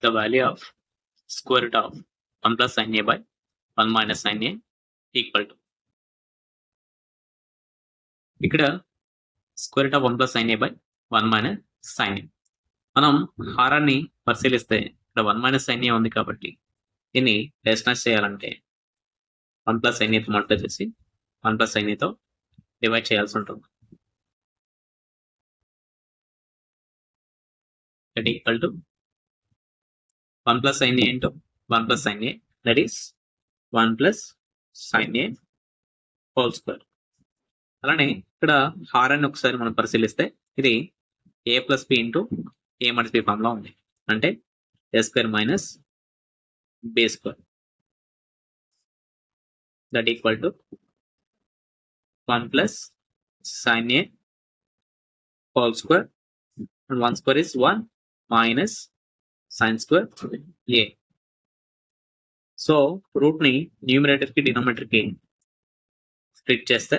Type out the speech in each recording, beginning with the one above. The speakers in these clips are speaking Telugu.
the value of square root of 1 plus sin a by 1 minus sin a equal to. ఇక్కడ square root of 1 plus sin a by 1 minus sin a. మనం హారాన్ని పరిశీలిస్తే ఇక్కడ 1 మైనస్ sin a ఉంది కాబట్టి దీన్ని రేషనైజ్ చేయాలంటే 1 ప్లస్ sin a తో మల్టిప్లై చేసి 1 ప్లస్ sin a తో డివైడ్ చేయాల్సి ఉంటుంది. That equal to 1 plus sin a into 1 plus sin a, that is 1 plus sin a whole square. అలానే ఇక్కడ హారాన్ని ఒకసారి మనం పరిశీలిస్తే ఇది a plus b into a minus b form లో ఉంది. అంటే a square minus b square, that equal to 1 plus sin a whole square and 1 square is 1 minus sin square a. So root ని న్యూమరేటర్ కి డినామినేటర్ కి స్ప్లిట్ చేస్తే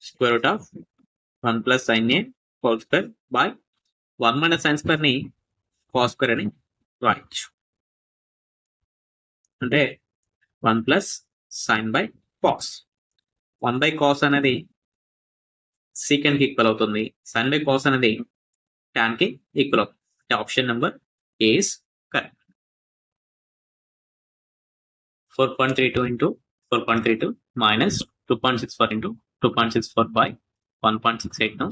square root of 1 plus sin a whole square by 1 minus sin square ని cos స్క్వేర్ అని రాయొచ్చు. అంటే 1 plus sin by cos. 1 by cos అనేది సీకెండ్ కి ఈక్వల్ అవుతుంది. sin బై cos అనేది tan కి ఈక్వల్ అవుతుంది. Option number A is correct. 4.32 into 4.32 minus 2.64 into 2.64 by 1.68 ను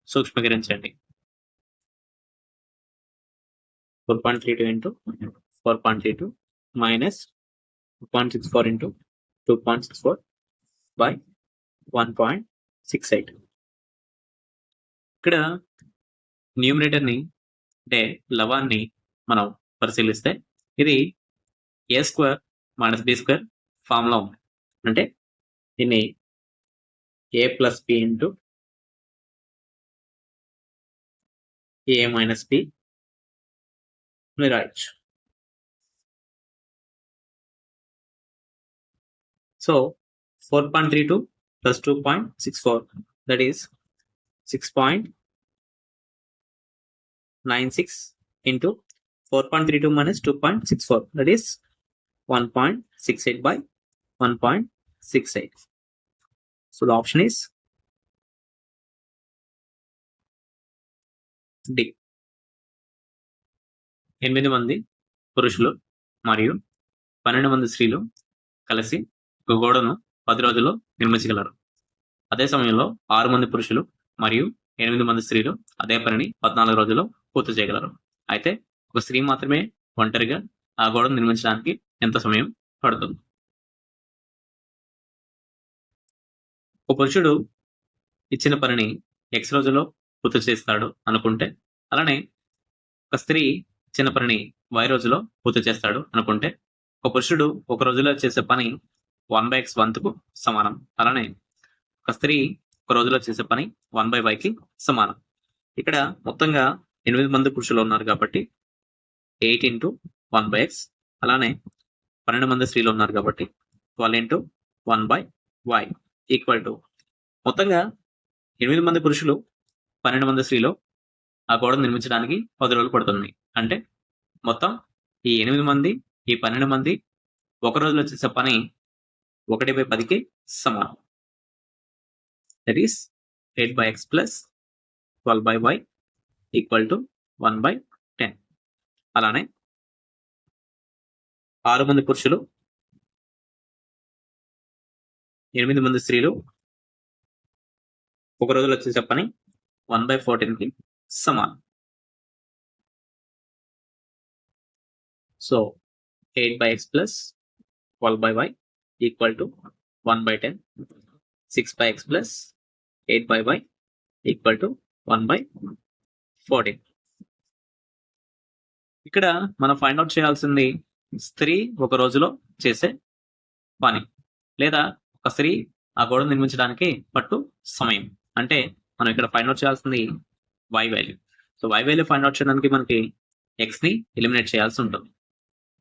సూక్ష్మీకరించండి. 4.32 into 4.32 minus 2.64 into 2.64 by 1.68. ఇక్కడ న్యూమరేటర్ ని అంటే లవాన్ని మనం పరిశీలిస్తే ఇది A square minus B square form లో ఉంది. అంటే దీన్ని A plus B into A minus B రాయొచ్చు. So 4.32 plus 2.64, that is 6.96 into 4.32 minus 2.64, that is 1.68 by 1.68. So the option is D. 8 మంది పురుషులు మరియు 12 మంది స్త్రీలు కలిసి ఒక గోడను 10 రోజుల్లో నిర్మించగలరు. అదే సమయంలో 6 మంది పురుషులు మరియు 8 మంది స్త్రీలు అదే పనిని 14 రోజుల్లో పూర్తి చేయగలరు. అయితే ఒక స్త్రీ మాత్రమే ఒంటరిగా ఆ గోడను నిర్మించడానికి ఎంత సమయం పడుతుంది? ఒక పురుషుడు ఇచ్చిన పనిని x రోజుల్లో పూర్తి చేస్తాడు అనుకుంటే, అలానే ఒక స్త్రీ ఇచ్చిన పనిని y రోజులో పూర్తి చేస్తాడు అనుకుంటే, ఒక పురుషుడు ఒక రోజులో చేసే పని 1/x వంతుకు సమానం. అలానే ఒక స్త్రీ ఒక రోజులో చేసే పని 1/y కి సమానం. ఇక్కడ మొత్తంగా 8 మంది పురుషులు ఉన్నారు కాబట్టి 8 into 1/x, అలానే 12 మంది స్త్రీలు ఉన్నారు కాబట్టి 12 into 1/y ఈక్వల్ టు మొత్తంగా 8 మంది పురుషులు 12 మంది స్త్రీలు ఆ గోడను నిర్మించడానికి 10 రోజులు పడుతుంది. అంటే మొత్తం ఈ 8 మంది ఈ 12 మంది ఒక రోజులో చేసే పని 1/10కి సమానం. That is 8/x plus 12/y equal to 1/10. అలానే 6 మంది పురుషులు 8 మంది స్త్రీలు ఒక రోజులో చేసే పని 1/14కి సమానం. So 8/x plus 12/y equal to 1/10. 6/x plus 8/y equal to 1/14. ఇక్కడ మనం ఫైండ్ అవుట్ చేయాల్సింది స్త్రీ ఒక రోజులో చేసే పని, లేదా ఒక స్త్రీ ఆ గోడను నిర్మించడానికి పట్టు సమయం. అంటే మనం ఇక్కడ ఫైండ్ అవుట్ చేయాల్సింది y value. So y value find out చేయడానికి మనకి x ని ఎలిమినేట్ చేయాల్సి ఉంటుంది.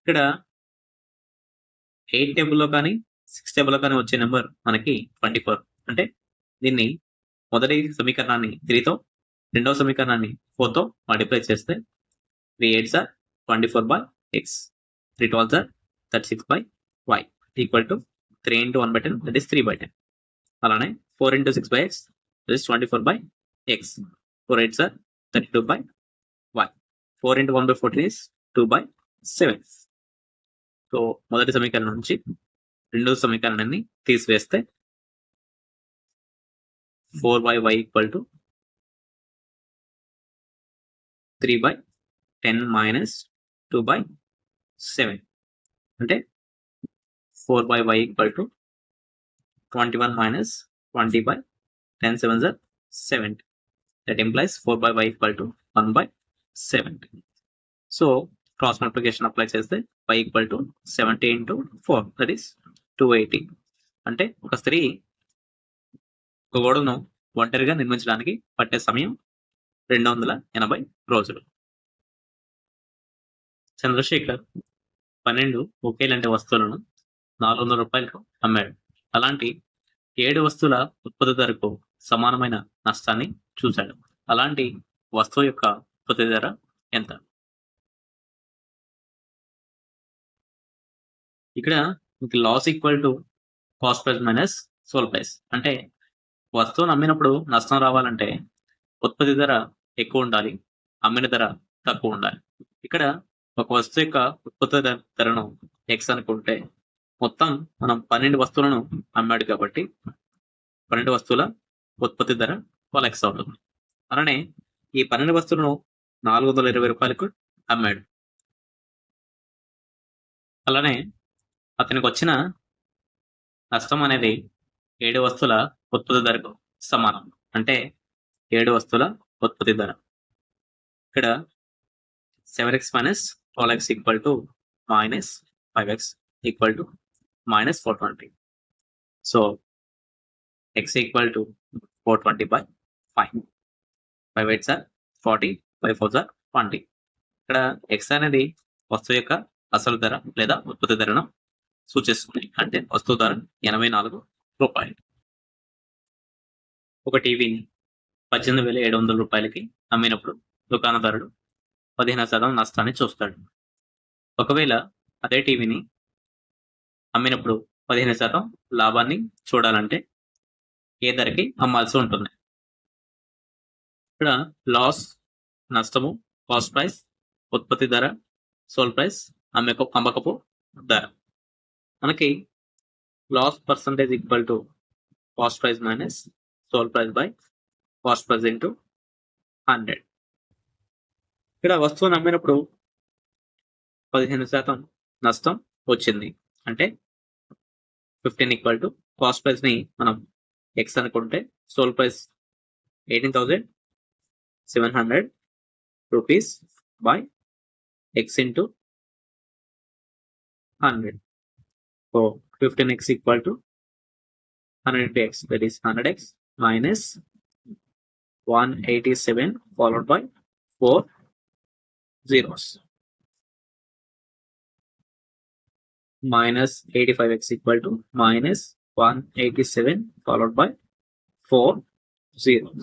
ఇక్కడ 8 టేబుల్లో కానీ 6 టేబుల్లో కానీ వచ్చే నెంబర్ మనకి 24. అంటే దీన్ని మొదటి సమీకరణాన్ని 3తో, రెండవ సమీకరణాన్ని 4తో మల్టిప్లై చేస్తే 3 8s are 24/x. 3 12s are 36/y equal to 3 into 1/10, that is 3/10. అలానే 4 into 6/x, that is 24/x. 4 8s are 32/y. 4 into 1/14 is 2/7. So మొదటి సమీకరణం నుంచి రెండో సమీకరణాన్ని తీసివేస్తే 4y equal to 3/10 minus 2/7. అంటే 4y equal to 21 minus 20/10 7s are 70. That implies 4y equal to 1/70. So cross multiplication apply చేస్తే y equal to 70 into 4, that is 280. అంటే ఒక స్త్రీ ఒక గోడను ఒంటరిగా నిర్మించడానికి పట్టే సమయం 280 రోజులు. చంద్రశేఖర్ 12 ఒకేలాంటి వస్తువులను 400 రూపాయలకు అమ్మాడు. అలాంటి 7 వస్తువుల ఉత్పత్తి ధరకు సమానమైన నష్టాన్ని చూశాడు. అలాంటి వస్తువు యొక్క ఉత్పత్తి ధర ఎంత? ఇక్కడ మీకు loss equal to cost price minus sold price. అంటే వస్తువును అమ్మినప్పుడు నష్టం రావాలంటే ఉత్పత్తి ధర ఎక్కువ ఉండాలి, అమ్మిన ధర తక్కువ ఉండాలి. ఇక్కడ ఒక వస్తువు యొక్క ఉత్పత్తి ధరను ఎక్స్ అనుకుంటే మొత్తం మనం 12 వస్తువులను అమ్మాడు కాబట్టి 12 వస్తువుల ఉత్పత్తి ధర 12x అవుతుంది. అలానే ఈ 12 వస్తువులను 420 రూపాయలకు అమ్మాడు. అలానే అతనికి వచ్చిన నష్టం అనేది 7 వస్తువుల ఉత్పత్తి ధరకు సమానం. అంటే 7 వస్తువుల ఉత్పత్తి ధర. ఇక్కడ 7x minus 12x equal to minus 5x equal to minus 420. So x equal to 420/5. 5 8s are 40, 5 4s are 20. ఇక్కడ x అనేది వస్తువు యొక్క అసలు ధర లేదా ఉత్పత్తి ధరను సూచిస్తుంది. అంటే వస్తువు ధర 84 రూపాయలు. ఒక టీవీని 18,700 రూపాయలకి అమ్మినప్పుడు దుకాణదారుడు 15% నష్టాన్ని చూస్తాడు. ఒకవేళ అదే టీవీని అమ్మినప్పుడు 15% లాభాన్ని చూడాలంటే ఏ ధరకి అమ్మాల్సి ఉంటుంది? ఇక్కడ లాస్ నష్టము, కాస్ట్ ప్రైస్, ఉత్పత్తి ధర, సోల్ ప్రైస్, అమ్మకపు ధర. మనకి loss percentage equal to cost price minus sold price by cost price into 100. ఇక్కడ వస్తువును అమ్మినప్పుడు 15% నష్టం వచ్చింది. అంటే 15 ఈక్వల్ టు కాస్ట్ ప్రైస్ ని మనం ఎక్స్ అనుకుంటే sold price 18,700 rupees by x into 100. So 15x equal to 100 into x, that is 100x minus 187 followed by 4 zeros minus 85x equal to minus 187 followed by 4 zeros.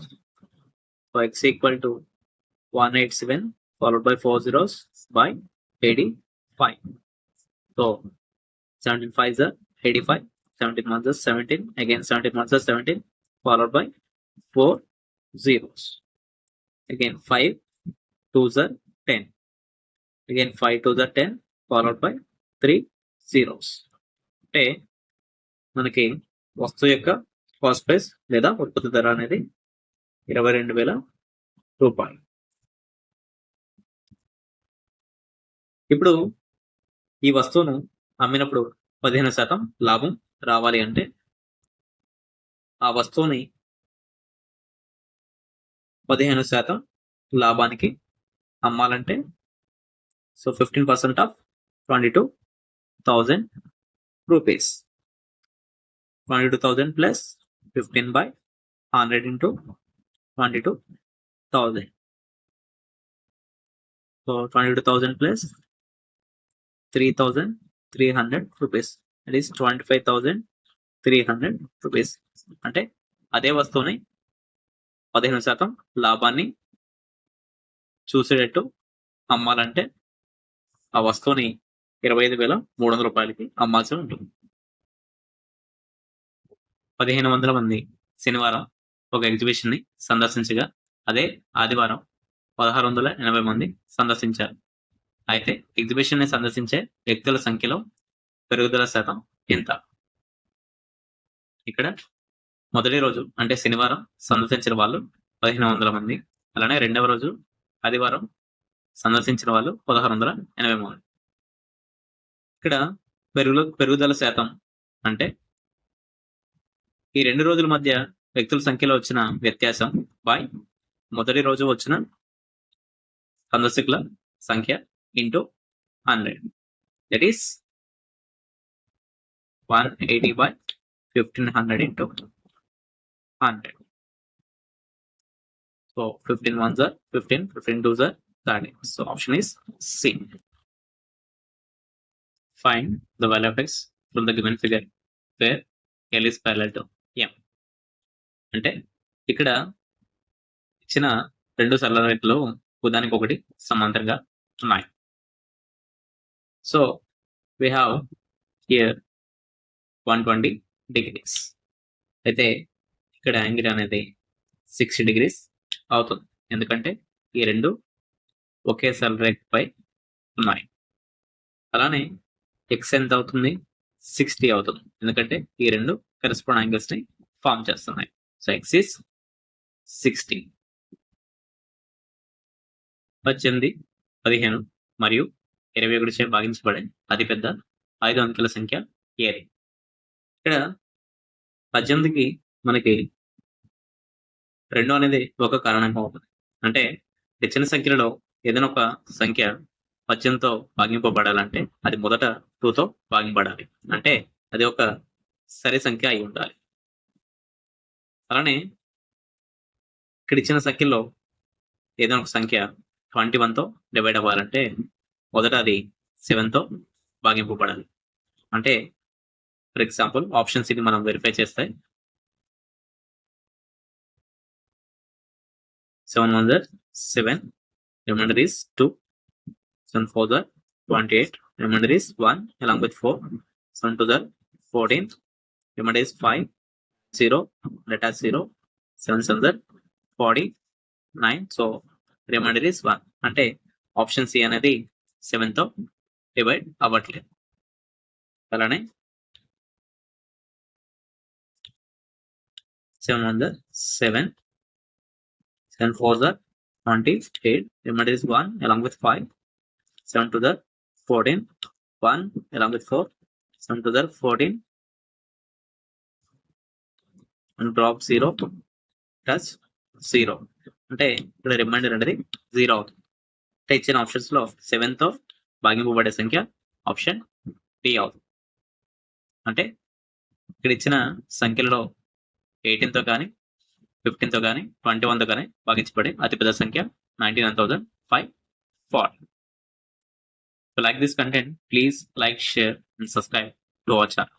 So x equal to 187 followed by 4 zeros by 85. So 17 5s are 85, 17 1s are 17, again 17 1s are 17 followed by 4 zeros. Again 5 2s are 10. Again 5 2s are 10 followed by 3 zeros. అంటే మనకి వస్తువు యొక్క కాస్ట్ ప్రైస్ లేదా ఉత్పత్తి ధర అనేది 22,000 రూపాయలు. ఇప్పుడు ఈ వస్తువును అమ్మినప్పుడు 15% లాభం రావాలి అంటే ఆ వస్తువుని 15% లాభానికి అమ్మాలంటే so 15% of 22,000 rupees. 22,000 plus 15/100 into 22,000. So 22,000 plus 3,300 rupees, that is 25,300 rupees. అంటే అదే వస్తువుని 15% లాభాన్ని చూసేటట్టు అమ్మాలంటే ఆ వస్తువుని 25,300 రూపాయలకి అమ్మాల్సి ఉంటుంది. 1500 మంది శనివారం ఒక ఎగ్జిబిషన్‌ని సందర్శించగా, అదే ఆదివారం 1680 మంది సందర్శించారు. అయితే ఎగ్జిబిషన్‌ని సందర్శించే వ్యక్తుల సంఖ్యలో పెరుగుదల శాతం ఎంత? ఇక్కడ మొదటి రోజు అంటే శనివారం సందర్శించిన వాళ్ళు 1500 మంది. అలానే రెండవ రోజు ఆదివారం సందర్శించిన వాళ్ళు 1680 మంది. ఇక్కడ పెరుగుదల శాతం అంటే ఈ 2 రోజుల మధ్య వ్యక్తుల సంఖ్యలో వచ్చిన వ్యత్యాసం బై మొదటి రోజు వచ్చిన సందర్శకుల సంఖ్య into 100. That is 180/1500 into 100. So 15 ones are 15, 15 twos are 30. So option is C. Find the value of x from the given figure where L is parallel to M. అంటే ఇక్కడ ఇచ్చిన 2 సరళ రేఖలు ఉదానికి ఒకటి సమాంతరంగా ఉన్నాయి. So we have here 120 degrees. అయితే ఇక్కడ యాంగిల్ అనేది 60 degrees అవుతుంది. ఎందుకంటే ఈ 2 ఒకే సరళ రేఖపై ఉన్నాయి. అలానే x ఎంత అవుతుంది? 60 అవుతుంది. ఎందుకంటే ఈ 2 కరెస్పాండ్ యాంగిల్స్ ని ఫామ్ చేస్తున్నాయి. So x is 60. 18, 15 మరియు 21 చే భాగించబడే అతిపెద్ద 5 అంకెల సంఖ్య ఏది? ఇక్కడ 18కి మనకి 2 అనేది ఒక కారణంగా అవుతుంది. అంటే ఇచ్చిన సంఖ్యలలో ఏదైనా ఒక సంఖ్య 18తో భాగింపబడాలంటే అది మొదట 2తో భాగింపబడాలి. అంటే అది ఒక సరి సంఖ్య అయి ఉండాలి. అలానే ఇక్కడ ఇచ్చిన సంఖ్యలో ఏదైనా ఒక సంఖ్య 21తో డివైడ్ అవ్వాలంటే మొదట అది 7తో భాగింపబడాలి. అంటే ఫర్ ఎగ్జాంపుల్ ఆప్షన్ సిని మనం వెరిఫై చేస్తే 7 1s are 7, remainder is 2, 7 4s are 28, remainder is 1 along with 4, 7 2s are 14, remainder is 5, 0, let us 0, 7 7s are 49, so remainder is 1. అంటే ఆప్షన్ సి అనేది 7తో డివైడ్ అవ్వట్లేదు. అలానే 7 1s are 7, 7 4s are 28, remainder is 1 along with 5, 7 2s are 14, 1 along with 4, 7 2s are 14, and drop 0 plus 0. అంటే ఇక్కడ రిమైండర్ అనేది 0 అవుతుంది. అంటే ఇచ్చిన ఆప్షన్స్ లో 7తో భాగింపబడే సంఖ్య ఆప్షన్ డి అవుతుంది. అంటే ఇక్కడ ఇచ్చిన సంఖ్యలలో 18తో కానీ 15తో కానీ 21తో కానీ భాగించబడే అతిపెద్ద సంఖ్య 99,540. So like this content, please like, share and subscribe to our channel.